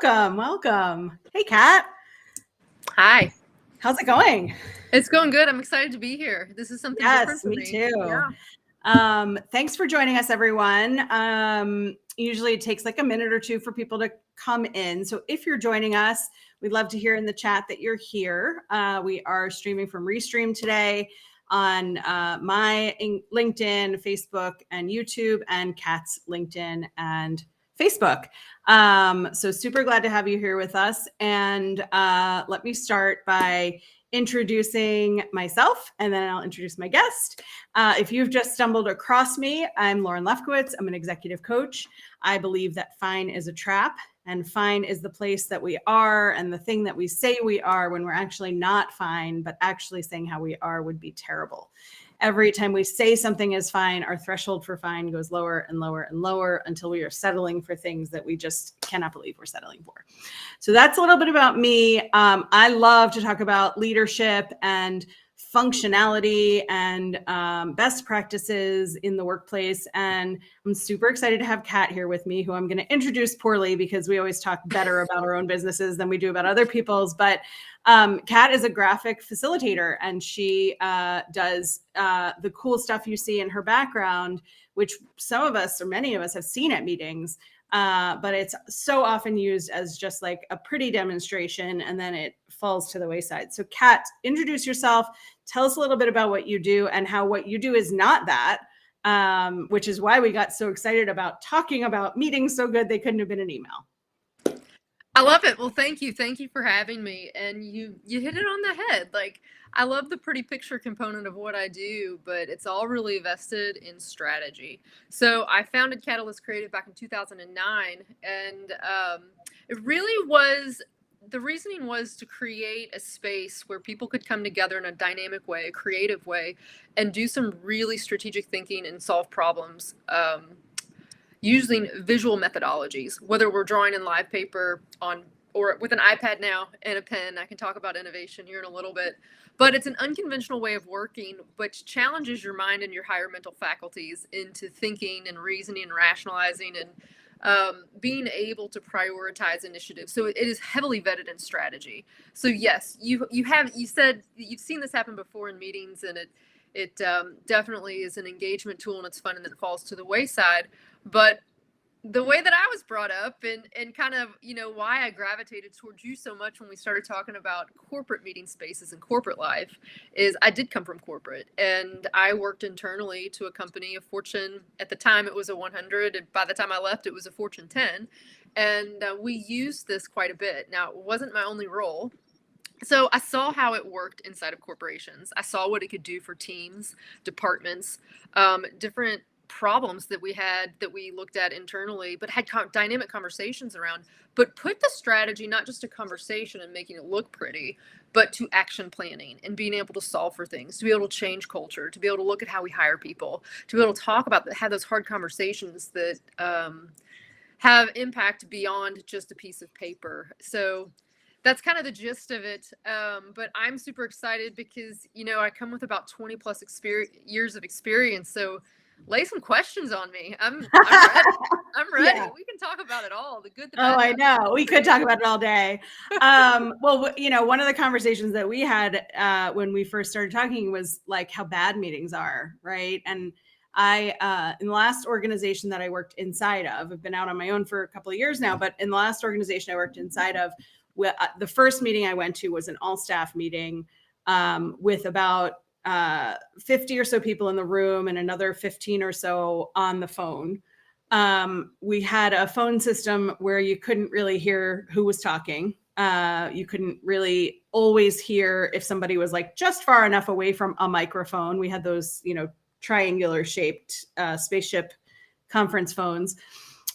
Welcome. Hey, Kat. Hi. How's it going? It's going good. I'm excited to be here. This is something different for me. Me too. Yeah. Thanks for joining us, everyone. Usually it takes like a minute or two for people to come in. So if you're joining us, we'd love to hear in the chat that you're here. We are streaming from Restream today on my LinkedIn, Facebook, and YouTube, and Kat's LinkedIn and Facebook. So super glad to have you here with us. And let me start by introducing myself, and then I'll introduce my guest. If you've just stumbled across me, I'm Lauren Lefkowitz. I'm an executive coach. I believe that fine is a trap, and fine is the place that we are and the thing that we say we are when we're actually not fine, but actually saying how we are would be terrible. Every time we say something is fine, our threshold for fine goes lower and lower and lower until we are settling for things that we just cannot believe we're settling for. So that's a little bit about me. I love to talk about leadership and functionality and best practices in the workplace. And I'm super excited to have Kat here with me, who I'm going to introduce poorly because we always talk better about our own businesses than we do about other people's. But Kat is a graphic facilitator, and she does the cool stuff you see in her background, which some of us or many of us have seen at meetings. But it's so often used as just like a pretty demonstration, and then it falls to the wayside. So Kat, introduce yourself, tell us a little bit about what you do and how what you do is not that, which is why we got so excited about talking about meetings so good they couldn't have been an email. I love it. Well, thank you. Thank you for having me. And you hit it on the head. Like, I love the pretty picture component of what I do, but it's all really vested in strategy. So I founded Catalyst Creative back in 2009, and it really was, the reasoning was to create a space where people could come together in a dynamic way, a creative way, and do some really strategic thinking and solve problems using visual methodologies, whether we're drawing in live paper on or with an iPad now and a pen. I can talk about innovation here in a little bit, but it's an unconventional way of working, which challenges your mind and your higher mental faculties into thinking and reasoning and rationalizing and being able to prioritize initiatives. So it is heavily vetted in strategy. So yes, you said you've seen this happen before in meetings, and it definitely is an engagement tool, and it's fun, and then it falls to the wayside. But the way that I was brought up and kind of, why I gravitated towards you so much when we started talking about corporate meeting spaces and corporate life is I did come from corporate, and I worked internally to a company, a Fortune, at the time it was a 100. And by the time I left, it was a Fortune 10. And we used this quite a bit. Now, it wasn't my only role. So I saw how it worked inside of corporations. I saw what it could do for teams, departments, different problems that we had that we looked at internally, but had dynamic conversations around, but put the strategy, not just a conversation and making it look pretty, but to action planning and being able to solve for things, to be able to change culture, to be able to look at how we hire people, to be able to talk about have those hard conversations that have impact beyond just a piece of paper. So that's kind of the gist of it. But I'm super excited because, I come with about 20 plus years of experience. So lay some questions on me. I'm ready. I'm ready. Yeah. We can talk about it all. The good, the bad. Oh, I know. We could talk about it all day. Well, one of the conversations that we had when we first started talking was like how bad meetings are, right? And I, in the last organization that I worked inside of, I've been out on my own for a couple of years now, but in the last organization I worked inside of, the first meeting I went to was an all-staff meeting with about 50 or so people in the room and another 15 or so on the phone. We had a phone system where you couldn't really hear who was talking. You couldn't really always hear if somebody was like just far enough away from a microphone. We had those, triangular shaped spaceship conference phones.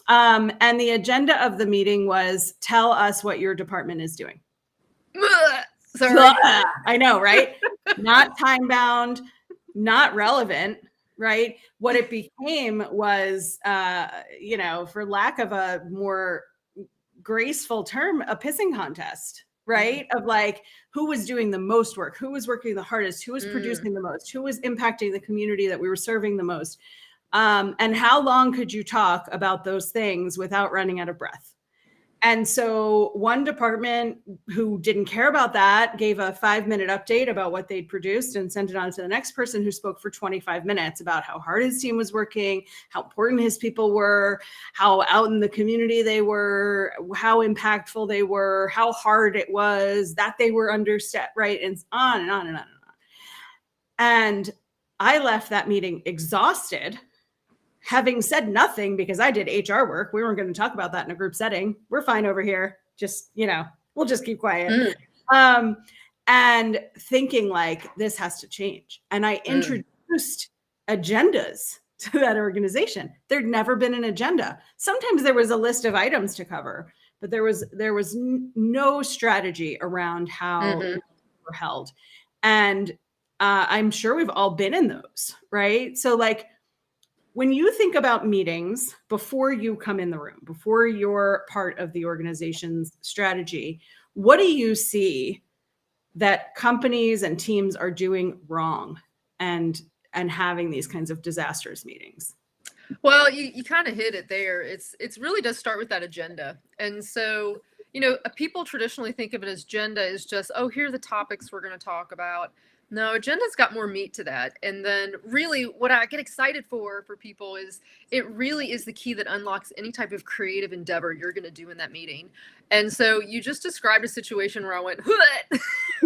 And the agenda of the meeting was tell us what your department is doing. Sorry. I know, right? Not time bound, not relevant, right? What it became was, for lack of a more graceful term, a pissing contest, right? Of like, who was doing the most work, who was working the hardest, who was producing the most, who was impacting the community that we were serving the most. And how long could you talk about those things without running out of breath? And so one department who didn't care about that gave a 5-minute update about what they'd produced and sent it on to the next person who spoke for 25 minutes about how hard his team was working, how important his people were, how out in the community they were, how impactful they were, how hard it was, that they were understaffed, right? And on and on and on and on. And I left that meeting exhausted, having said nothing because I did HR work. We weren't going to talk about that in a group setting. We're fine over here. Just, we'll just keep quiet. And thinking like this has to change. And I introduced agendas to that organization. There'd never been an agenda. Sometimes there was a list of items to cover, but there was no strategy around how Mhm. were held. And I'm sure we've all been in those, right? So like, when you think about meetings before you come in the room, before you're part of the organization's strategy, what do you see that companies and teams are doing wrong and having these kinds of disastrous meetings? Well, you kind of hit it there. It's really does start with that agenda. And so, people traditionally think of it as agenda is just, oh, here are the topics we're going to talk about. No, agenda's got more meat to that. And then really what I get excited for people is it really is the key that unlocks any type of creative endeavor you're going to do in that meeting. And so you just described a situation where I went, what?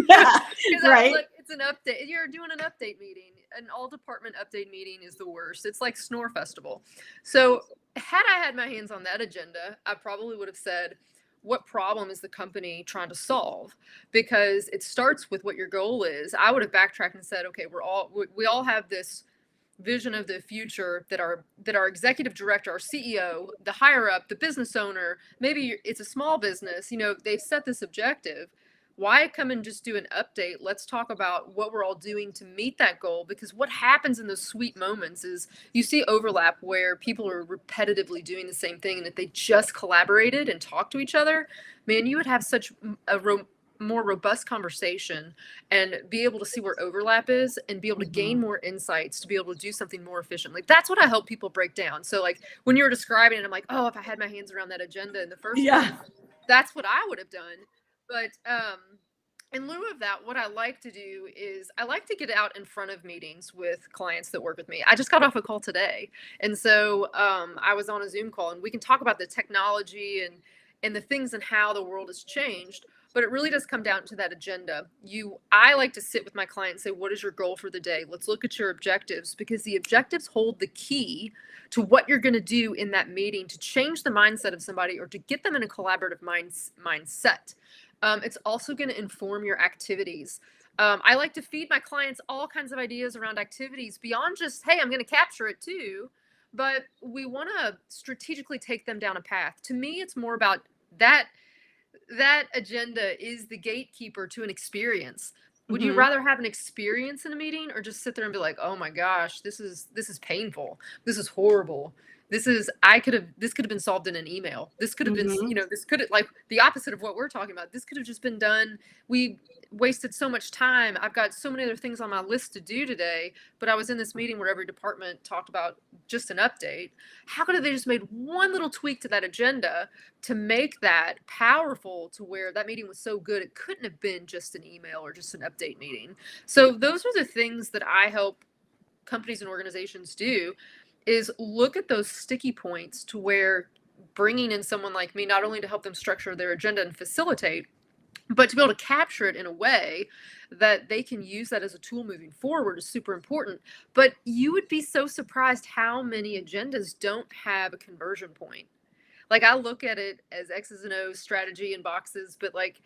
Yeah, right. Like, it's an update. You're doing an update meeting. An all department update meeting is the worst. It's like Snore Festival. So had I had my hands on that agenda, I probably would have said, what problem is the company trying to solve? Because it starts with what your goal is. I would have backtracked and said, okay, we all have this vision of the future that our executive director, our CEO, the higher up, the business owner, maybe it's a small business, they've set this objective. Why come and just do an update? Let's talk about what we're all doing to meet that goal. Because what happens in those sweet moments is you see overlap where people are repetitively doing the same thing. And if they just collaborated and talked to each other, man, you would have such a more robust conversation and be able to see where overlap is and be able to gain more insights to be able to do something more efficiently. That's what I help people break down. So like when you were describing it, I'm like, oh, if I had my hands around that agenda in the first place, that's what I would have done. But in lieu of that, what I like to do is I like to get out in front of meetings with clients that work with me. I just got off a call today. And so I was on a Zoom call and we can talk about the technology and the things and how the world has changed. But it really does come down to that agenda. I like to sit with my client and say, what is your goal for the day? Let's look at your objectives, because the objectives hold the key to what you're going to do in that meeting to change the mindset of somebody or to get them in a collaborative mindset. It's also going to inform your activities. I like to feed my clients all kinds of ideas around activities beyond just, hey, I'm going to capture it too. But we want to strategically take them down a path. To me, it's more about that agenda is the gatekeeper to an experience. Would you rather have an experience in a meeting or just sit there and be like, oh my gosh, this is painful. This is horrible. This could have been solved in an email. This could have been, this could have, like the opposite of what we're talking about. This could have just been done. We wasted so much time. I've got so many other things on my list to do today, but I was in this meeting where every department talked about just an update. How could have they just made one little tweak to that agenda to make that powerful to where that meeting was so good it couldn't have been just an email or just an update meeting? So those are the things that I help companies and organizations do, is look at those sticky points to where bringing in someone like me, not only to help them structure their agenda and facilitate, but to be able to capture it in a way that they can use that as a tool moving forward is super important. But you would be so surprised how many agendas don't have a conversion point. Like I look at it as X's and O's, strategy and boxes, but like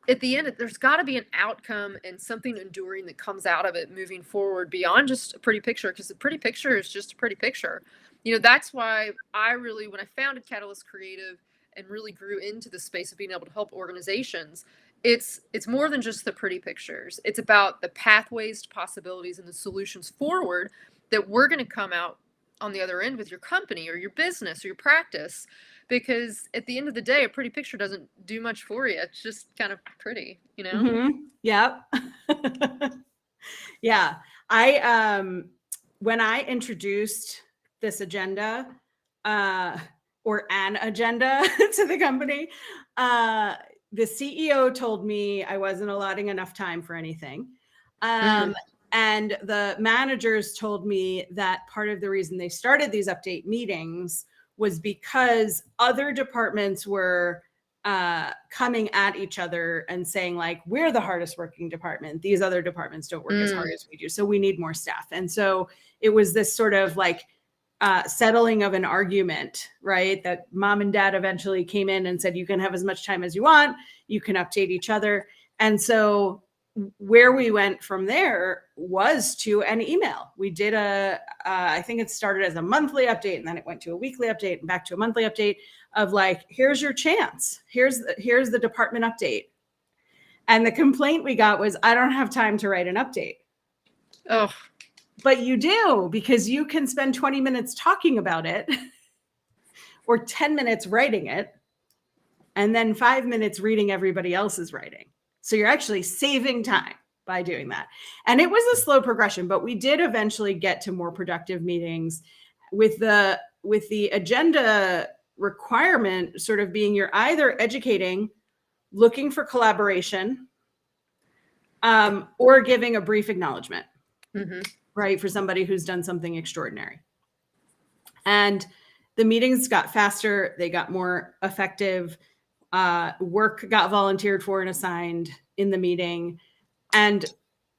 at the end, there's got to be an outcome and something enduring that comes out of it moving forward beyond just a pretty picture, because the pretty picture is just a pretty picture. That's why when I founded Catalyst Creative and really grew into the space of being able to help organizations, it's more than just the pretty pictures. It's about the pathways to possibilities and the solutions forward that we're going to come out on the other end with your company or your business or your practice. Because at the end of the day, a pretty picture doesn't do much for you. It's just kind of pretty, Yep. Yeah. When I introduced this agenda, or an agenda to the company, The CEO told me I wasn't allotting enough time for anything. Mm-hmm. And the managers told me that part of the reason they started these update meetings was because other departments were coming at each other and saying, like, we're the hardest working department. These other departments don't work as hard as we do. So we need more staff. And so it was this sort of like settling of an argument, right? That mom and dad eventually came in and said, you can have as much time as you want. You can update each other. And so where we went from there was to an email. We did I think it started as a monthly update, and then it went to a weekly update and back to a monthly update of like, here's your chance. Here's the department update. And the complaint we got was, I don't have time to write an update. Oh, but you do, because you can spend 20 minutes talking about it or 10 minutes writing it, and then 5 minutes reading everybody else's writing. So you're actually saving time by doing that. And it was a slow progression, but we did eventually get to more productive meetings with the agenda requirement sort of being, you're either educating, looking for collaboration, or giving a brief acknowledgement, right, for somebody who's done something extraordinary. And the meetings got faster, they got more effective. Work got volunteered for and assigned in the meeting. And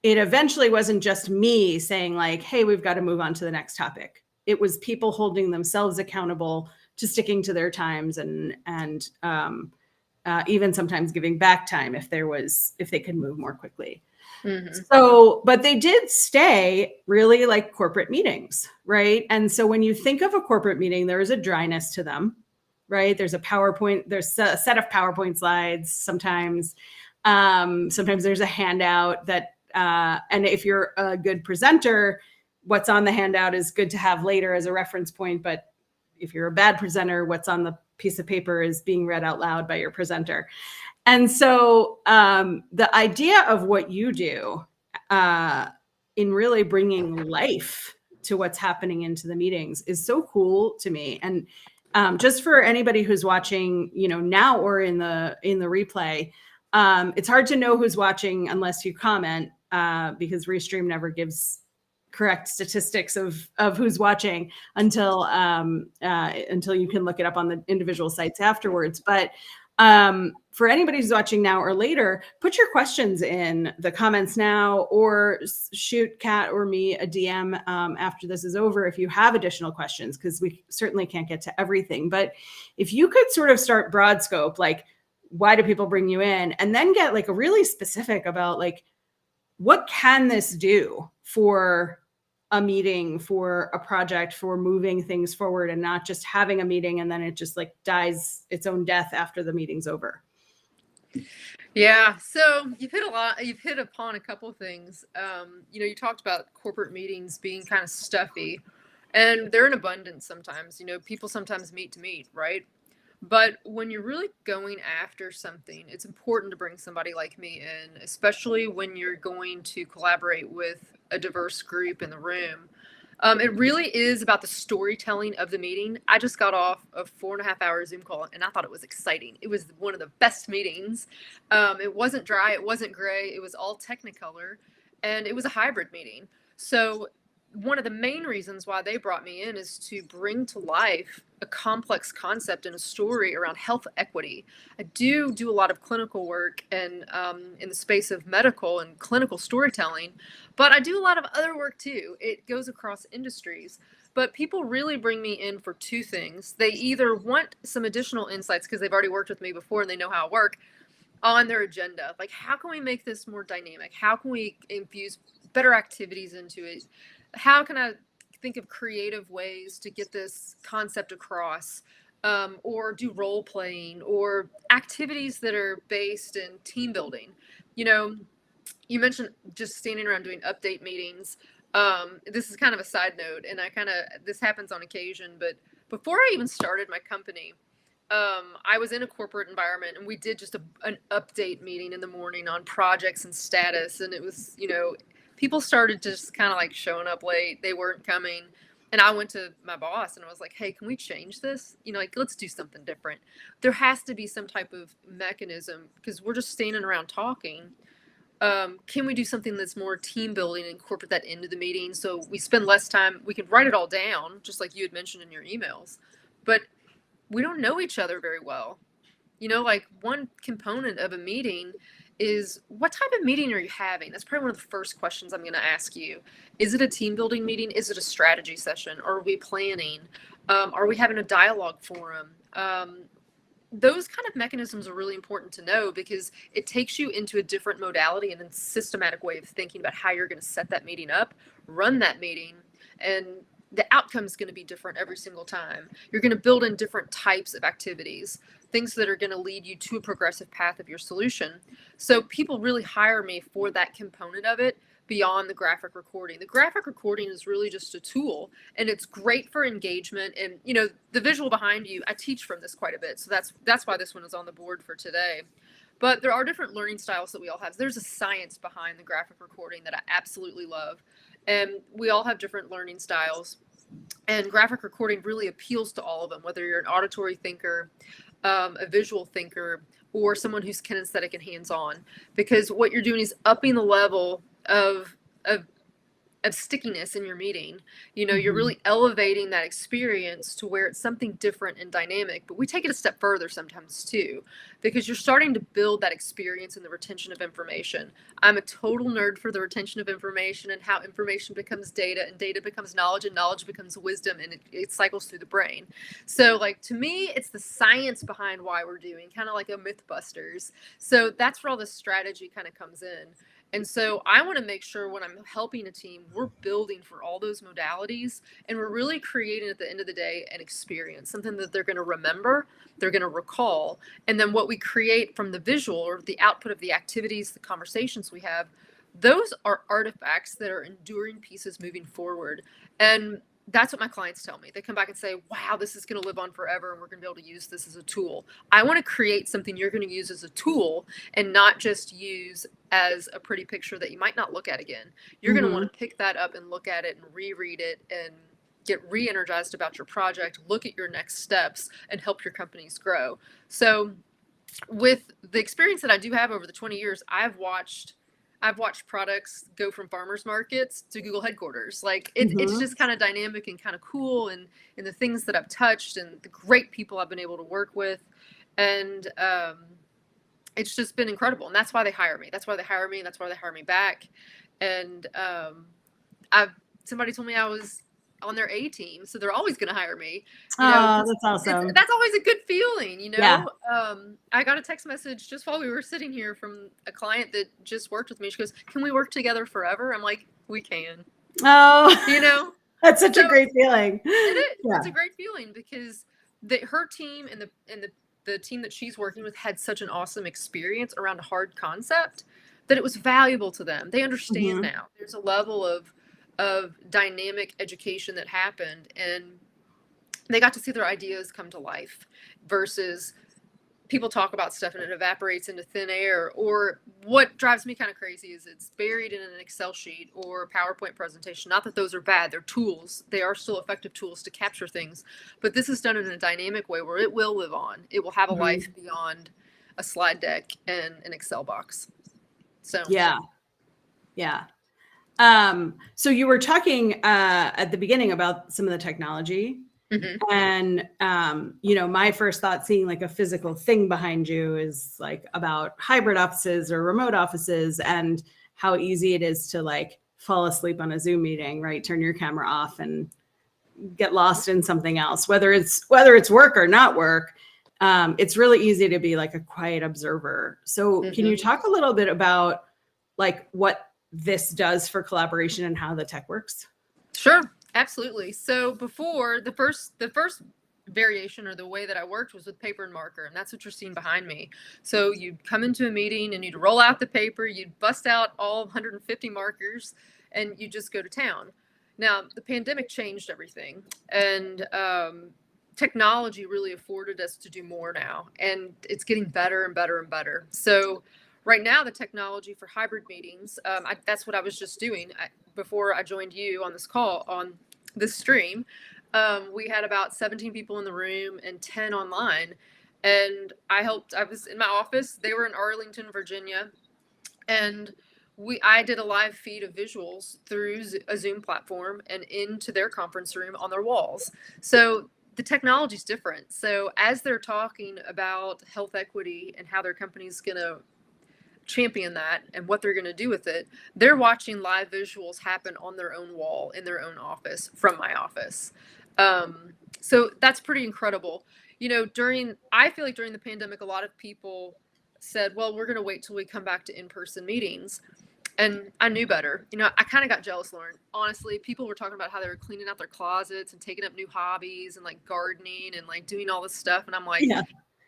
it eventually wasn't just me saying like, hey, we've got to move on to the next topic. It was people holding themselves accountable to sticking to their times and even sometimes giving back time if they could move more quickly. So, but they did stay really like corporate meetings, right? And so when you think of a corporate meeting, there is a dryness to them, right? There's a PowerPoint, there's a set of PowerPoint slides. Sometimes there's a handout that, and if you're a good presenter, what's on the handout is good to have later as a reference point. But if you're a bad presenter, what's on the piece of paper is being read out loud by your presenter. And so the idea of what you do in really bringing life to what's happening into the meetings is so cool to me. And just for anybody who's watching, now or in the replay, it's hard to know who's watching unless you comment, because Restream never gives correct statistics of who's watching until you can look it up on the individual sites afterwards. But for anybody who's watching now or later, put your questions in the comments now, or shoot Kat or me a DM after this is over if you have additional questions, because we certainly can't get to everything. But if you could sort of start broad scope, like, why do people bring you in? And then get like a really specific about like, what can this do for a meeting, for a project, for moving things forward, and not just having a meeting and then it just like dies its own death after the meeting's over. Yeah. So you've hit upon a couple of things. You talked about corporate meetings being kind of stuffy, and they're in abundance sometimes. People sometimes meet to meet, right? But when you're really going after something, it's important to bring somebody like me in, especially when you're going to collaborate with a diverse group in the room. It really is about the storytelling of the meeting. I just got off a 4.5-hour Zoom call, and I thought it was exciting. It was one of the best meetings. It wasn't dry. It wasn't gray. It was all Technicolor, and it was a hybrid meeting. So one of the main reasons why they brought me in is to bring to life a complex concept and a story around health equity. I do a lot of clinical work and in the space of medical and clinical storytelling, but I do a lot of other work too. It goes across industries, but people really bring me in for two things. They either want some additional insights because they've already worked with me before and they know how I work on their agenda. Like, how can we make this more dynamic? How can we infuse better activities into it? How can I think of creative ways to get this concept across, or do role playing or activities that are based in team building? You mentioned just standing around doing update meetings. This is kind of a side note, and this happens on occasion, but before I even started my company, I was in a corporate environment, and we did just an update meeting in the morning on projects and status. And it was, people started just kind of like showing up late. They weren't coming. And I went to my boss and I was like, hey, can we change this? Like, let's do something different. There has to be some type of mechanism because we're just standing around talking. Can we do something that's more team building and incorporate that into the meeting so we spend less time? We can write it all down, just like you had mentioned in your emails, but we don't know each other very well. Like one component of a meeting is what type of meeting are you having? That's probably one of the first questions I'm going to ask you. Is it a team building meeting? Is it a strategy session? Are we planning? Are we having a dialogue forum? Those kind of mechanisms are really important to know because it takes you into a different modality and a systematic way of thinking about how you're going to set that meeting up, run that meeting, and the outcome is going to be different every single time. You're going to build in different types of activities, things that are going to lead you to a progressive path of your solution. So people really hire me for that component of it beyond the graphic recording. The graphic recording is really just a tool, and it's great for engagement. And the visual behind you, I teach from this quite a bit, so that's why this one is on the board for today. But there are different learning styles that we all have. There's a science behind the graphic recording that I absolutely love, and we all have different learning styles. And graphic recording really appeals to all of them, whether you're an auditory thinker, a visual thinker, or someone who's kinesthetic and hands-on, because what you're doing is upping the level of stickiness in your meeting. You're really elevating that experience to where it's something different and dynamic. But we take it a step further sometimes too, because you're starting to build that experience and the retention of information. I'm a total nerd for the retention of information and how information becomes data and data becomes knowledge and knowledge becomes wisdom, and it cycles through the brain. So like, to me, it's the science behind why we're doing, kind of like a Mythbusters. So that's where all this strategy kind of comes in. And so I want to make sure when I'm helping a team, we're building for all those modalities, and we're really creating at the end of the day an experience, something that they're going to remember, they're going to recall. And then what we create from the visual or the output of the activities, the conversations we have, those are artifacts that are enduring pieces moving forward. And that's what my clients tell me. They come back and say, wow, this is going to live on forever, and we're going to be able to use this as a tool. I want to create something you're going to use as a tool and not just use as a pretty picture that you might not look at again. You're going to want to pick that up and look at it and reread it and get re-energized about your project, look at your next steps, and help your companies grow. So with the experience that I do have over the 20 years, I've watched products go from farmers markets to Google headquarters. Like it's just kind of dynamic and kind of cool, and the things that I've touched and the great people I've been able to work with. And it's just been incredible. And that's why they hire me. That's why they hire me. And that's why they hire me back. And somebody told me I was on their A team, so they're always going to hire me. That's awesome. That's always a good feeling, Yeah. I got a text message just while we were sitting here from a client that just worked with me. She goes, "Can we work together forever?" I'm like, "We can." Oh, that's such a great feeling. It is. Yeah. It's a great feeling because her team and the team that she's working with had such an awesome experience around a hard concept that it was valuable to them. They understand now. There's a level of dynamic education that happened, and they got to see their ideas come to life versus people talk about stuff and it evaporates into thin air. Or what drives me kind of crazy is it's buried in an Excel sheet or a PowerPoint presentation. Not that those are bad, they're tools. They are still effective tools to capture things, but this is done in a dynamic way where it will live on. It will have a life beyond a slide deck and an Excel box. So yeah. So you were talking at the beginning about some of the technology, and my first thought, seeing like a physical thing behind you, is like about hybrid offices or remote offices and how easy it is to like fall asleep on a Zoom meeting, right? Turn your camera off and get lost in something else, whether it's work or not work. It's really easy to be like a quiet observer. So can you talk a little bit about like what this does for collaboration and how the tech works? Sure, absolutely. So before, the first variation or the way that I worked was with paper and marker, and that's what you're seeing behind me. So you'd come into a meeting and you'd roll out the paper, you'd bust out all 150 markers, and you just go to town. Now, the pandemic changed everything, and technology really afforded us to do more now, and it's getting better and better and better. So right now, the technology for hybrid meetings, that's what I was just doing before I joined you on this call. this stream, we had about 17 people in the room and 10 online. And I was in my office. They were in Arlington, Virginia. And I did a live feed of visuals through a Zoom platform and into their conference room on their walls. So the technology is different. So as they're talking about health equity and how their company's going to champion that and what they're going to do with it, they're watching live visuals happen on their own wall in their own office from my office. So that's pretty incredible. I feel like during the pandemic, a lot of people said, well, we're going to wait till we come back to in-person meetings. And I knew better. I kind of got jealous, Lauren. Honestly, people were talking about how they were cleaning out their closets and taking up new hobbies and like gardening and like doing all this stuff. And I'm like,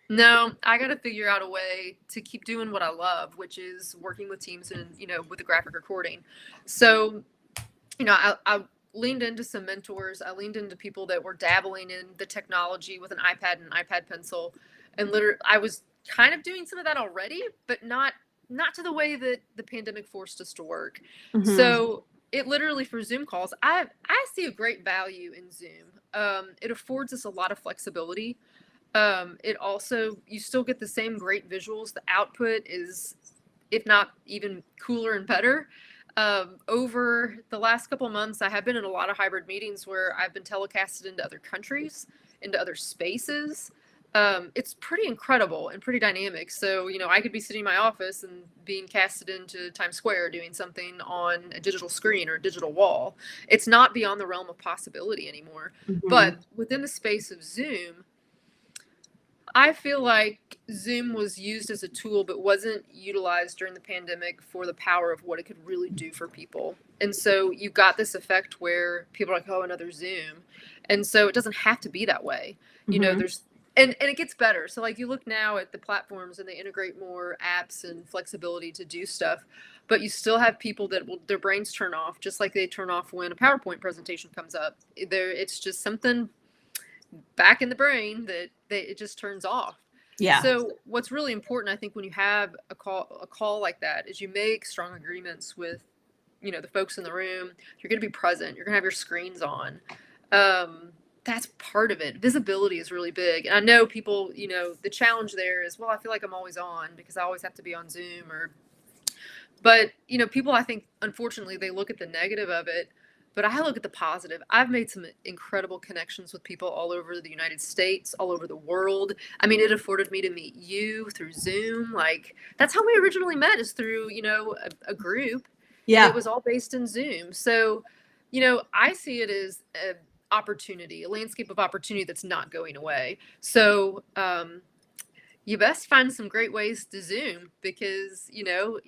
no, I got to figure out a way to keep doing what I love, which is working with teams and, with the graphic recording. So, I leaned into some mentors. I leaned into people that were dabbling in the technology with an iPad and an iPad pencil. And literally, I was kind of doing some of that already, but not to the way that the pandemic forced us to work. Mm-hmm. So it literally, for Zoom calls, I see a great value in Zoom. It affords us a lot of flexibility. It also, you still get the same great visuals. The output is, if not even cooler and better. Over the last couple of months, I have been in a lot of hybrid meetings where I've been telecasted into other countries, into other spaces. It's pretty incredible and pretty dynamic. So, I could be sitting in my office and being casted into Times Square doing something on a digital screen or a digital wall. It's not beyond the realm of possibility anymore. Mm-hmm. But within the space of Zoom, I feel like Zoom was used as a tool, but wasn't utilized during the pandemic for the power of what it could really do for people. And so you got this effect where people are like, oh, another Zoom. And so it doesn't have to be that way. Mm-hmm. There's, and it gets better. So like you look now at the platforms and they integrate more apps and flexibility to do stuff, but you still have people that their brains turn off, just like they turn off when a PowerPoint presentation comes up. It's just something back in the brain that it just turns off. Yeah. So what's really important, I think, when you have a call like that, is you make strong agreements with, the folks in the room. You're going to be present. You're going to have your screens on. That's part of it. Visibility is really big. And I know people, the challenge there is, well, I feel like I'm always on because I always have to be on Zoom but people, I think, unfortunately, they look at the negative of it. But I look at the positive. I've made some incredible connections with people all over the United States, all over the world. I mean, it afforded me to meet you through Zoom. Like, that's how we originally met, is through, a group. Yeah. It was all based in Zoom. So, I see it as an opportunity, a landscape of opportunity that's not going away. So, you best find some great ways to Zoom because, your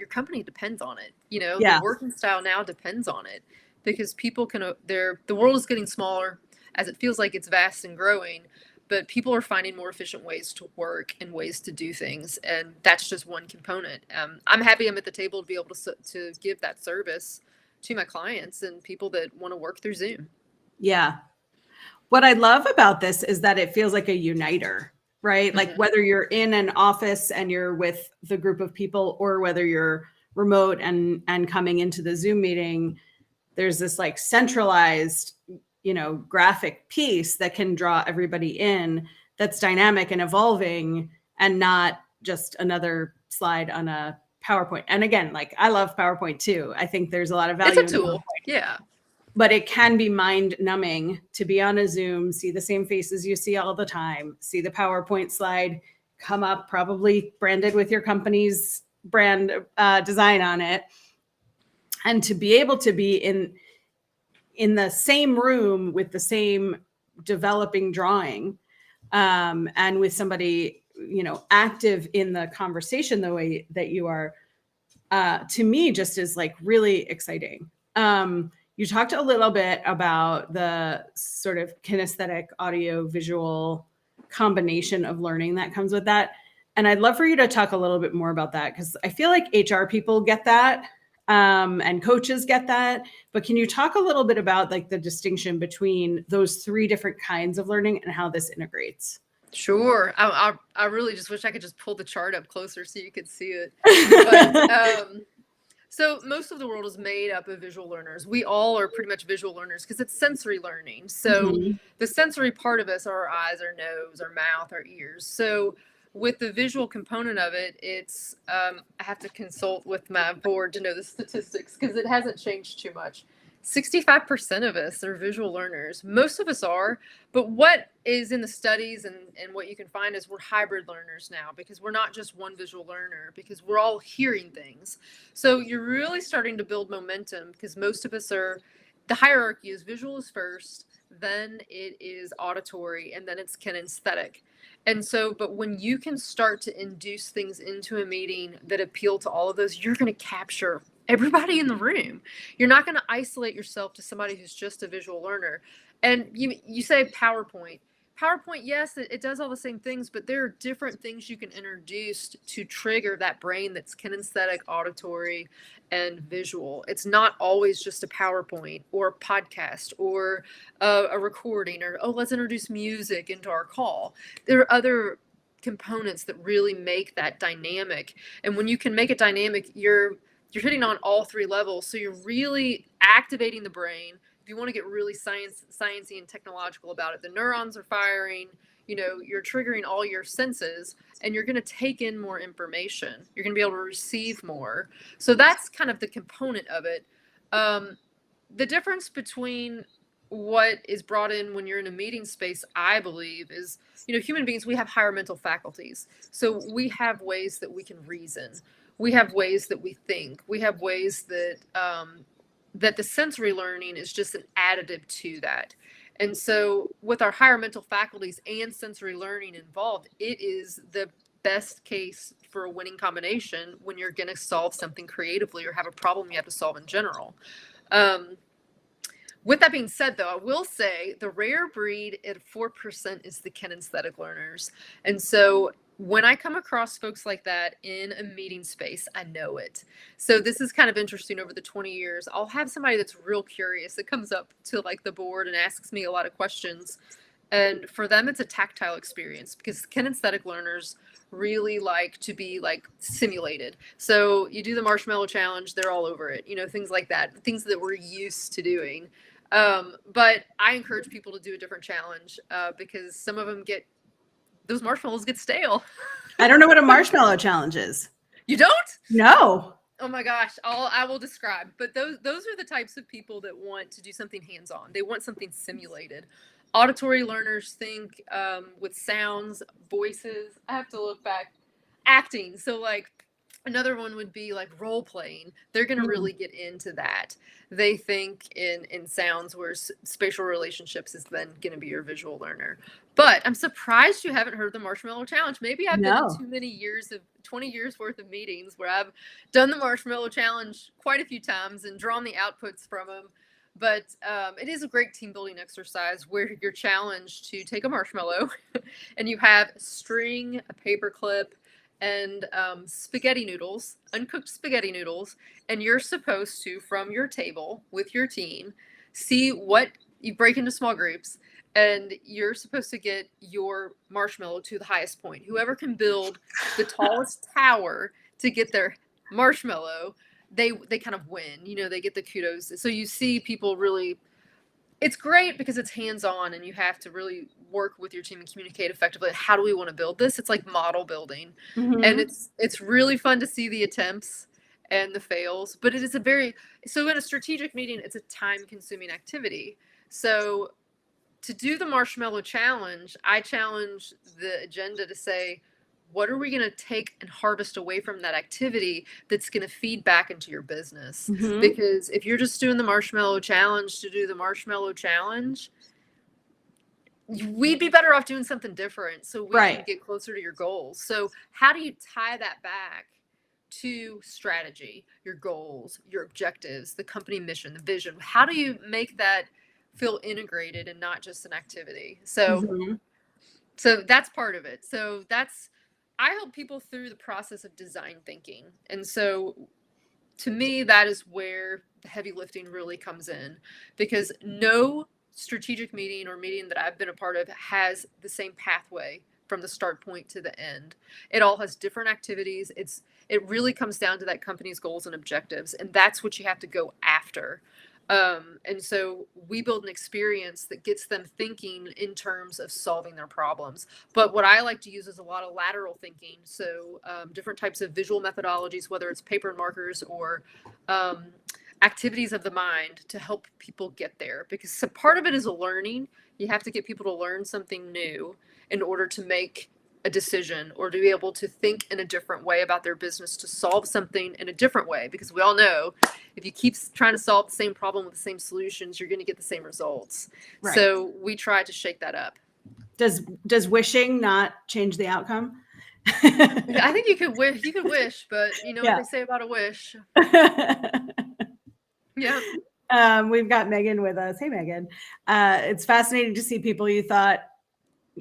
company depends on it. The working style now depends on it. Because people the world is getting smaller as it feels like it's vast and growing, but people are finding more efficient ways to work and ways to do things. And that's just one component. I'm happy I'm at the table to be able to give that service to my clients and people that want to work through Zoom. Yeah. What I love about this is that it feels like a uniter, right? Mm-hmm. Like whether you're in an office and you're with the group of people or whether you're remote and coming into the Zoom meeting, there's this like centralized, graphic piece that can draw everybody in that's dynamic and evolving and not just another slide on a PowerPoint. And again, like I love PowerPoint too. I think there's a lot of value. It's a tool. Yeah. But it can be mind numbing to be on a Zoom, see the same faces you see all the time, see the PowerPoint slide come up, probably branded with your company's brand design on it. And to be able to be in the same room with the same developing drawing and with somebody, active in the conversation the way that you are, to me, just is like really exciting. You talked a little bit about the sort of kinesthetic audio visual combination of learning that comes with that. And I'd love for you to talk a little bit more about that because I feel like HR people get that. And coaches get that, but can you talk a little bit about like the distinction between those three different kinds of learning and how this integrates? Sure. I really just wish I could just pull the chart up closer so you could see it. But, So most of the world is made up of visual learners. We all are pretty much visual learners because it's sensory learning. So the sensory part of us are our eyes, our nose, our mouth, our ears. So with the visual component of it, it's I have to consult with my board to know the statistics because it hasn't changed too much. 65% of us are visual learners. Most of us are, but what is in the studies and what you can find is we're hybrid learners now because we're not just one visual learner because we're all hearing things. So you're really starting to build momentum because most of us are, the hierarchy is visual is first, then it is auditory, and then it's kinesthetic. And so, but when you can start to induce things into a meeting that appeal to all of those, you're going to capture everybody in the room. You're not going to isolate yourself to somebody who's just a visual learner. And you say PowerPoint. PowerPoint, yes, it does all the same things, but there are different things you can introduce to trigger that brain that's kinesthetic, auditory, and visual. It's not always just a PowerPoint or a podcast or a recording or, oh, let's introduce music into our call. There are other components that really make that dynamic. And when you can make it dynamic, you're hitting on all three levels. So you're really activating the brain. If you want to get really sciencey and technological about it, the neurons are firing, you're triggering all your senses and you're going to take in more information. You're going to be able to receive more. So that's kind of the component of it. The difference between what is brought in when you're in a meeting space, I believe, is, human beings, we have higher mental faculties. So we have ways that we can reason. We have ways that we think. We have ways that that the sensory learning is just an additive to that. And so with our higher mental faculties and sensory learning involved, it is the best case for a winning combination when you're going to solve something creatively or have a problem you have to solve in general. With that being said, though, I will say the rare breed at 4% is the kinesthetic learners. And so when I come across folks like that in a meeting space, I know it. So this is kind of interesting. Over the 20 years, I'll have somebody that's real curious that comes up to like the board and asks me a lot of questions. And for them, it's a tactile experience because kinesthetic learners really like to be like simulated. So you do the marshmallow challenge, they're all over it, things like that, things that we're used to doing. But I encourage people to do a different challenge because some of them those marshmallows get stale. I don't know what a marshmallow challenge is. You don't? No. Oh my gosh, I will describe. But those are the types of people that want to do something hands-on. They want something simulated. Auditory learners think with sounds, voices. I have to look back. Acting. So like another one would be like role playing. They're going to really get into that. They think in sounds, where spatial relationships is then going to be your visual learner. But I'm surprised you haven't heard the marshmallow challenge. Maybe I've been in too many years of 20 years worth of meetings where I've done the marshmallow challenge quite a few times and drawn the outputs from them. But it is a great team building exercise where you're challenged to take a marshmallow and you have string, a paper clip, and spaghetti noodles, uncooked spaghetti noodles, and you're supposed to, from your table with your team, see what you break into small groups, and you're supposed to get your marshmallow to the highest point. Whoever can build the tallest tower to get their marshmallow, they kind of win. They get the kudos. So you see people really. It's great because it's hands-on and you have to really work with your team and communicate effectively. How do we want to build this? It's like model building. And it's really fun to see the attempts and the fails, but it is so in a strategic meeting, it's a time-consuming activity. So to do the marshmallow challenge, I challenge the agenda to say, what are we going to take and harvest away from that activity that's going to feed back into your business? Because if you're just doing the marshmallow challenge to do the marshmallow challenge, we'd be better off doing something different so we can get closer to your goals. So how do you tie that back to strategy, your goals, your objectives, the company mission, the vision? How do you make that feel integrated and not just an activity? So that's part of it. So I help people through the process of design thinking. And so to me, that is where the heavy lifting really comes in, because no strategic meeting or meeting that I've been a part of has the same pathway from the start point to the end. It all has different activities. It really comes down to that company's goals and objectives, and that's what you have to go after. And so we build an experience that gets them thinking in terms of solving their problems. But what I like to use is a lot of lateral thinking. So different types of visual methodologies, whether it's paper and markers or activities of the mind to help people get there. Because part of it is a learning. You have to get people to learn something new in order to make a decision or to be able to think in a different way about their business, to solve something in a different way, because we all know if you keep trying to solve the same problem with the same solutions, you're going to get the same results. Right. So we try to shake that up. Does wishing not change the outcome? I think you could wish, but you know what they say about a wish. Yeah. We've got Megan with us. Hey, Megan. It's fascinating to see people you thought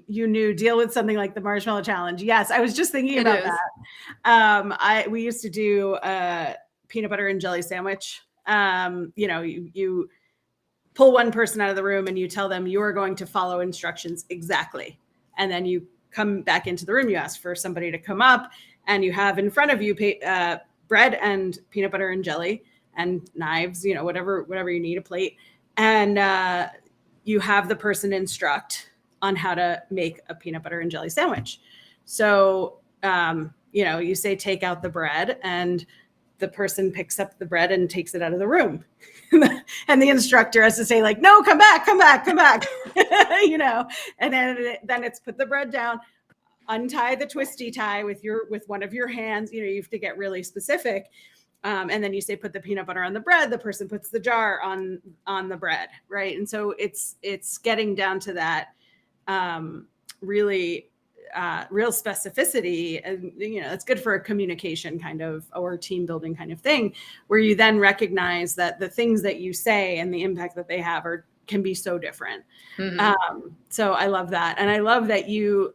you knew deal with something like the marshmallow challenge. Yes, I was just thinking about that. We used to do a peanut butter and jelly sandwich. You pull one person out of the room and you tell them you are going to follow instructions exactly. And then you come back into the room, you ask for somebody to come up, and you have in front of you bread and peanut butter and jelly and knives, whatever you need, a plate. And you have the person instruct on how to make a peanut butter and jelly sandwich. So, you say, take out the bread, and the person picks up the bread and takes it out of the room. And the instructor has to say, like, no, come back. And then it's put the bread down, untie the twisty tie with one of your hands. You have to get really specific. And then you say, put the peanut butter on the bread. The person puts the jar on the bread. Right. And so it's getting down to that real specificity. And, it's good for a communication kind of, or team building kind of thing, where you then recognize that the things that you say and the impact that they have can be so different. Mm-hmm. So I love that. And I love that you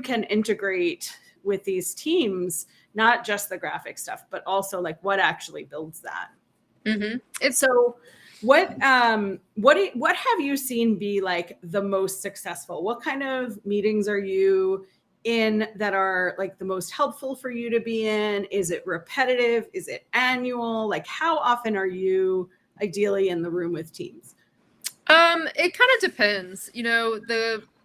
can integrate with these teams, not just the graphic stuff, but also like what actually builds that. Mm-hmm. So what have you seen be like the most successful? What kind of meetings are you in that are like the most helpful for you to be in? Is it repetitive? Is it annual? Like, how often are you ideally in the room with teams? It kind of depends.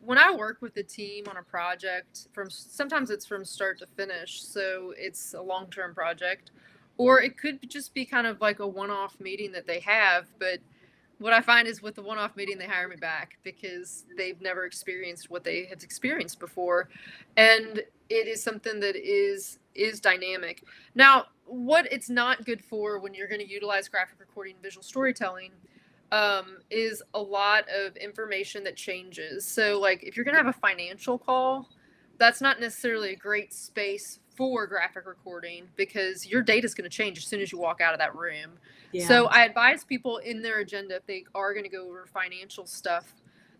When I work with a team on a project, sometimes it's from start to finish, so it's a long-term project, or it could just be kind of like a one-off meeting that they have. But what I find is with the one-off meeting, they hire me back because they've never experienced what they have experienced before, and it is something that is dynamic. Now, what it's not good for when you're going to utilize graphic recording and visual storytelling is a lot of information that changes. So like if you're going to have a financial call, that's not necessarily a great space for graphic recording because your data is going to change as soon as you walk out of that room. Yeah. So I advise people in their agenda, if they are going to go over financial stuff,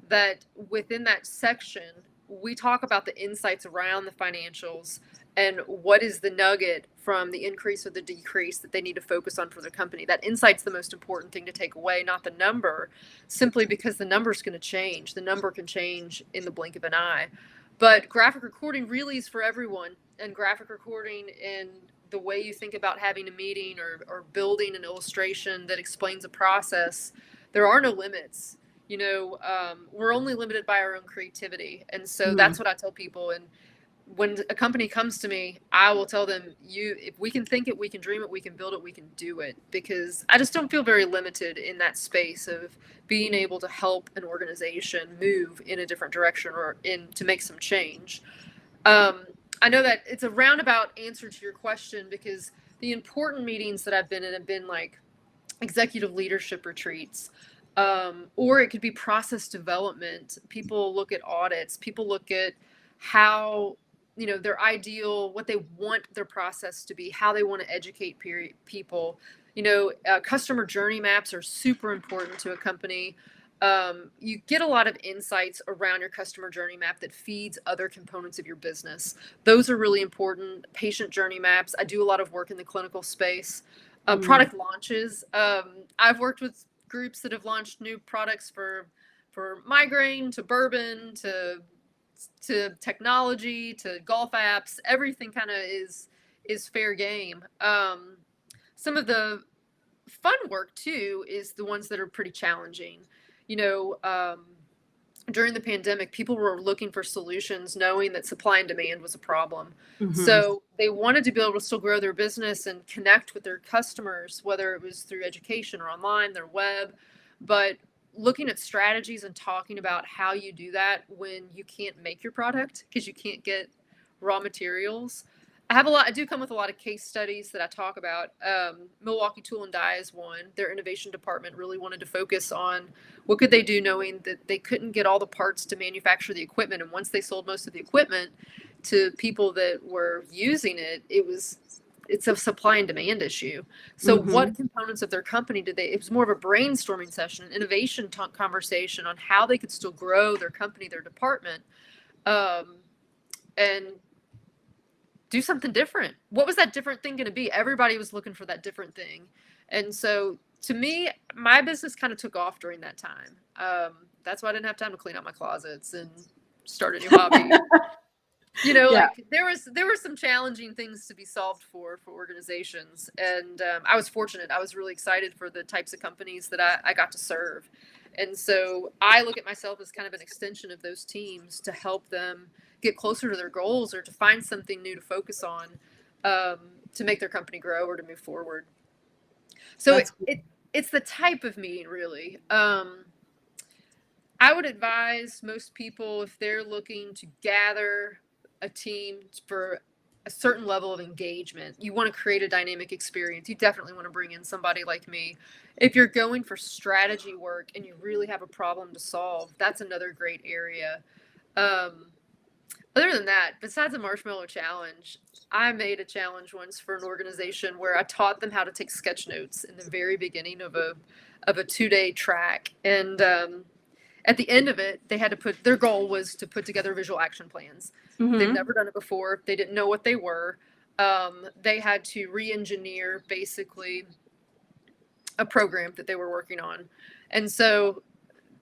that within that section, we talk about the insights around the financials and what is the nugget from the increase or the decrease that they need to focus on for their company. That insight's the most important thing to take away, not the number, simply because the number's going to change. The number can change in the blink of an eye. But graphic recording really is for everyone. And graphic recording and the way you think about having a meeting or building an illustration that explains a process, there are no limits. We're only limited by our own creativity. And so that's what I tell people. And when a company comes to me, I will tell them, if we can think it, we can dream it, we can build it, we can do it. Because I just don't feel very limited in that space of being able to help an organization move in a different direction or to make some change. I know that it's a roundabout answer to your question because the important meetings that I've been in have been like executive leadership retreats. Or it could be process development. People look at audits. People look at how, their ideal, what they want their process to be, how they want to educate people. Customer journey maps are super important to a company. You get a lot of insights around your customer journey map that feeds other components of your business. Those are really important. Patient journey maps. I do a lot of work in the clinical space. Product launches. I've worked with groups that have launched new products for migraine, to bourbon, to technology, to golf apps. Everything kind of is is fair game. Some of the fun work too is the ones that are pretty challenging. You know, during the pandemic, people were looking for solutions knowing that supply and demand was a problem. So they wanted to be able to still grow their business and connect with their customers, whether it was through education or online, their web, but looking at strategies and talking about how you do that when you can't make your product because you can't get raw materials. I do come with a lot of case studies that I talk about. Milwaukee Tool and Die is one. Their innovation department really wanted to focus on what could they do knowing that they couldn't get all the parts to manufacture the equipment. And once they sold most of the equipment to people that were using it, it's a supply and demand issue. So what components of their company it was more of a brainstorming session, an innovation conversation on how they could still grow their company, their department, and do something different. What was that different thing going to be? Everybody was looking for that different thing. And so to me, my business kind of took off during that time. That's why I didn't have time to clean out my closets and start a new hobby. You know, like there were some challenging things to be solved for organizations. And I was fortunate. I was really excited for the types of companies that I got to serve. And so I look at myself as kind of an extension of those teams to help them get closer to their goals or to find something new to focus on to make their company grow or to move forward. So it's the type of meeting, really. I would advise most people, if they're looking to gather a team for a certain level of engagement, you want to create a dynamic experience, you definitely want to bring in somebody like me. If you're going for strategy work and you really have a problem to solve, that's another great area. Other than that, besides the marshmallow challenge, I made a challenge once for an organization where I taught them how to take sketch notes in the very beginning of a 2-day track. And at the end of it, they had to their goal was to put together visual action plans. They'd never done it before. They didn't know what they were. They had to re-engineer basically a program that they were working on. And so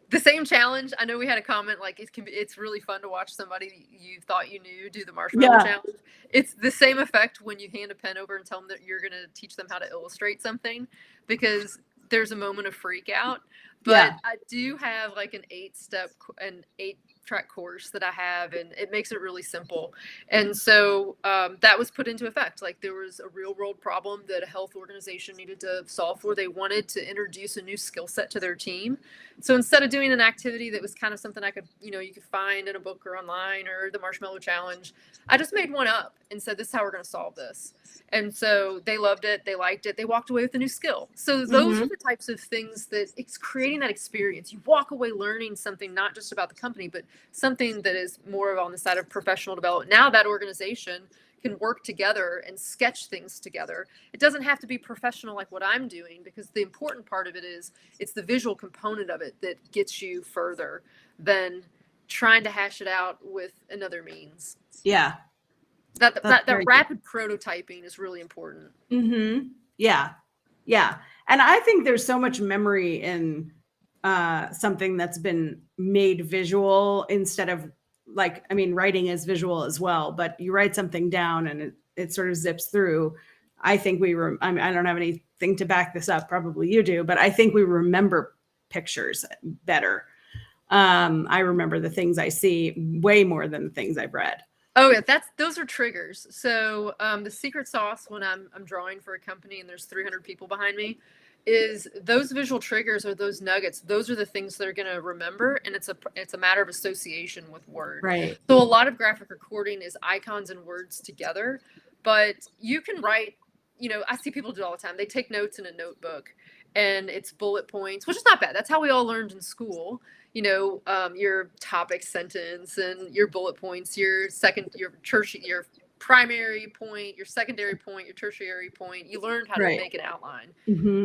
the same challenge, I know we had a comment like it's really fun to watch somebody you thought you knew do the marshmallow challenge. It's the same effect when you hand a pen over and tell them that you're going to teach them how to illustrate something, because there's a moment of freak out. But I do have like an 8-track course that I have, and it makes it really simple. And so that was put into effect. Like there was a real world problem that a health organization needed to solve for. They wanted to introduce a new skill set to their team. So instead of doing an activity that was kind of something you could find in a book or online or the marshmallow challenge, I just made one up and said, this is how we're going to solve this. And so they loved it. They liked it. They walked away with a new skill. So those are the types of things that it's creating that experience. You walk away learning something, not just about the company, but something that is more on the side of professional development. Now that organization can work together and sketch things together. It doesn't have to be professional like what I'm doing, because the important part of it is it's the visual component of it that gets you further than trying to hash it out with another means. Yeah. That rapid prototyping is really important. Yeah. And I think there's so much memory in something that's been made visual instead of writing is visual as well, but you write something down and it sort of zips through. I think I don't have anything to back this up. Probably you do, but I think we remember pictures better. I remember the things I see way more than the things I've read. Oh yeah, those are triggers. So the secret sauce when I'm drawing for a company and there's 300 people behind me is those visual triggers or those nuggets. Those are the things they're going to remember, and it's a matter of association with word. Right. So a lot of graphic recording is icons and words together, but you can write. I see people do it all the time. They take notes in a notebook, and it's bullet points, which is not bad. That's how we all learned in school. Your topic sentence and your bullet points, your primary point, your secondary point, your tertiary point. You learned how to make an outline.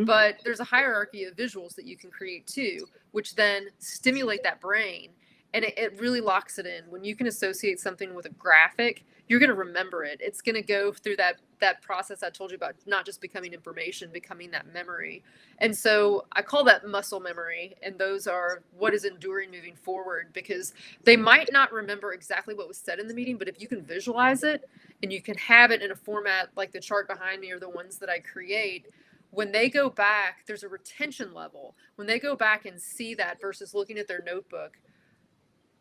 But there's a hierarchy of visuals that you can create too, which then stimulate that brain and it really locks it in. When you can associate something with a graphic, you're going to remember it. It's going to go through that process I told you about, not just becoming information, becoming that memory. And so I call that muscle memory. And those are what is enduring moving forward, because they might not remember exactly what was said in the meeting, but if you can visualize it and you can have it in a format like the chart behind me or the ones that I create, when they go back, there's a retention level. When they go back and see that versus looking at their notebook,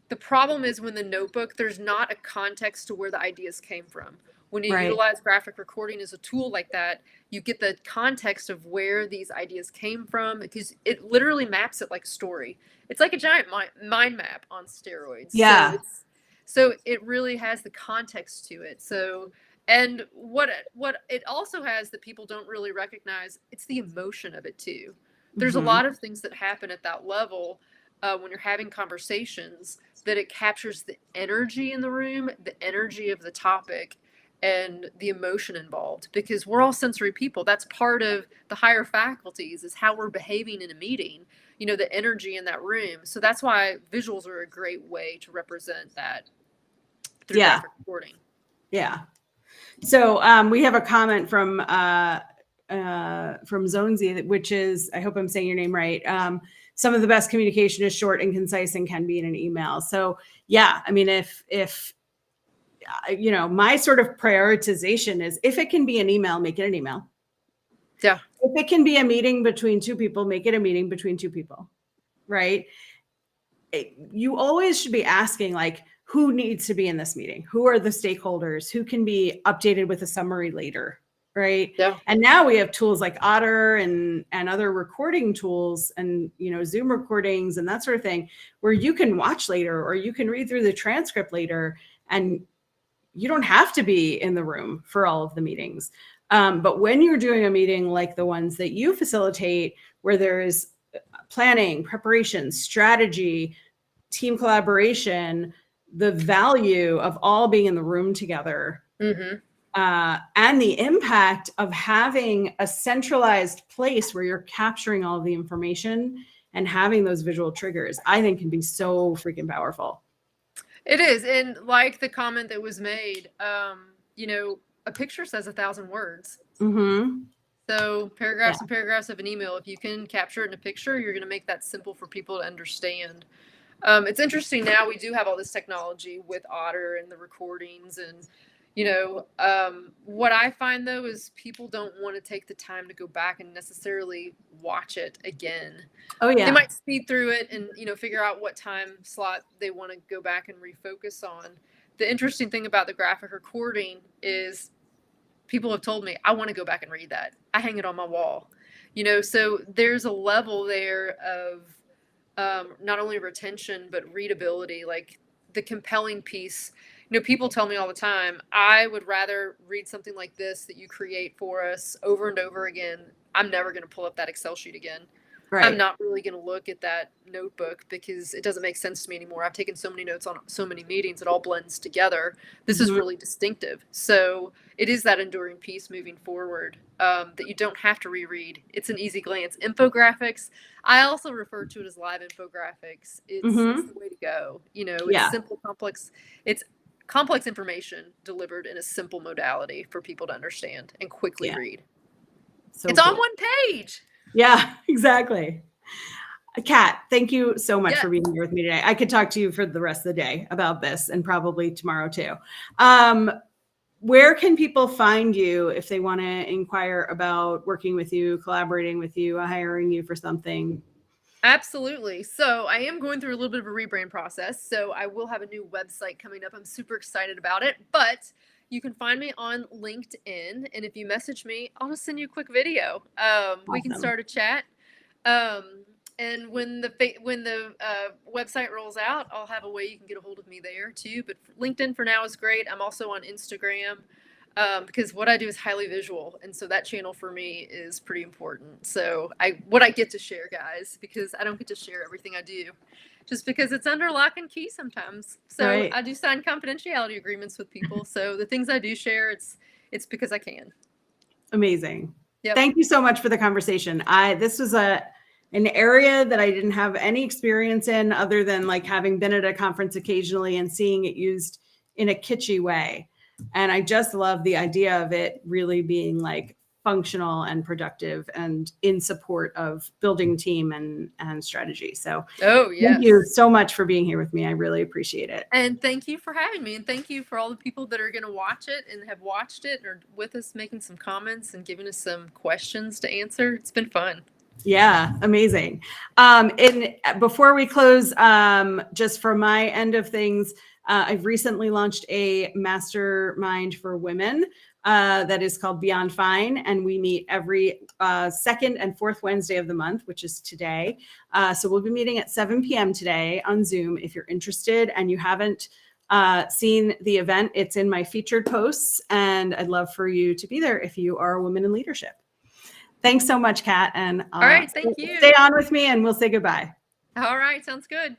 the problem is when the notebook, there's not a context to where the ideas came from. When you utilize graphic recording as a tool like that, you get the context of where these ideas came from, because it literally maps it like a story. It's like a giant mind map on steroids. Yeah. So it really has the context to it. So, and what it also has that people don't really recognize, it's the emotion of it too. There's a lot of things that happen at that level when you're having conversations, that it captures the energy in the room, the energy of the topic, and the emotion involved, because we're all sensory people. That's part of the higher faculties, is how we're behaving in a meeting, you know, the energy in that room. So that's why visuals are a great way to represent that through graphic recording. Yeah. So we have a comment from Zonzi, which is, I hope I'm saying your name right. Some of the best communication is short and concise and can be in an email. So yeah, I mean, if you know, my sort of prioritization is, if it can be an email, make it an email. Yeah. If it can be a meeting between two people, make it a meeting between two people, right? You always should be asking, like, who needs to be in this meeting? Who are the stakeholders? Who can be updated with a summary later, right? Yeah. And now we have tools like Otter and other recording tools, and, you know, Zoom recordings and that sort of thing, where you can watch later, or you can read through the transcript later, and you don't have to be in the room for all of the meetings. But when you're doing a meeting like the ones that you facilitate, where there is planning, preparation, strategy, team collaboration, the value of all being in the room together, and the impact of having a centralized place where you're capturing all of the information and having those visual triggers, I think can be so freaking powerful. It is. And like the comment that was made, you know, a picture says 1,000 words. So paragraphs and paragraphs of an email, if you can capture it in a picture, you're going to make that simple for people to understand. It's interesting now, we do have all this technology with Otter and the recordings, and, you know, what I find though is people don't want to take the time to go back and necessarily watch it again. Oh yeah. They might speed through it and, you know, figure out what time slot they want to go back and refocus on. The interesting thing about the graphic recording is people have told me, I want to go back and read that. I hang it on my wall, you know, so there's a level there of not only retention, but readability, like the compelling piece. You know, people tell me all the time, I would rather read something like this that you create for us over and over again. I'm never going to pull up that Excel sheet again. I'm not really going to look at that notebook, because it doesn't make sense to me anymore. I've taken so many notes on so many meetings. It all blends together. This is really distinctive. So it is that enduring piece moving forward, that you don't have to reread. It's an easy glance. Infographics, I also refer to it as live infographics. It's the way to go. You know, it's simple, complex. It's complex information delivered in a simple modality for people to understand and quickly read. So it's on one page. Yeah, exactly. Kat, thank you so much for being here with me today. I could talk to you for the rest of the day about this, and probably tomorrow too. Where can people find you if they want to inquire about working with you, collaborating with you, hiring you for something? Absolutely. So I am going through a little bit of a rebrand process. So I will have a new website coming up. I'm super excited about it. But you can find me on LinkedIn. And if you message me, I'll just send you a quick video. We can start a chat. And when the website rolls out, I'll have a way you can get a hold of me there too. But LinkedIn for now is great. I'm also on Instagram, because what I do is highly visual, and so that channel for me is pretty important. So what I get to share, guys, because I don't get to share everything I do, just because it's under lock and key sometimes. So I do sign confidentiality agreements with people. So the things I do share, it's because I can. Amazing. Yep. Thank you so much for the conversation. This was an area that I didn't have any experience in other than like having been at a conference occasionally and seeing it used in a kitschy way. And I just love the idea of it really being like functional and productive and in support of building team and strategy. So thank you so much for being here with me. I really appreciate it. And thank you for having me. And thank you for all the people that are going to watch it and have watched it or with us making some comments and giving us some questions to answer. It's been fun. Yeah, amazing. And before we close, just for my end of things, I've recently launched a mastermind for women that is called Beyond Fine. And we meet every second and fourth Wednesday of the month, which is today. So we'll be meeting at 7 p.m. today on Zoom. If you're interested and you haven't seen the event, it's in my featured posts. And I'd love for you to be there if you are a woman in leadership. Thanks so much, Kat. And all right, thank you. Stay on with me and we'll say goodbye. All right, sounds good.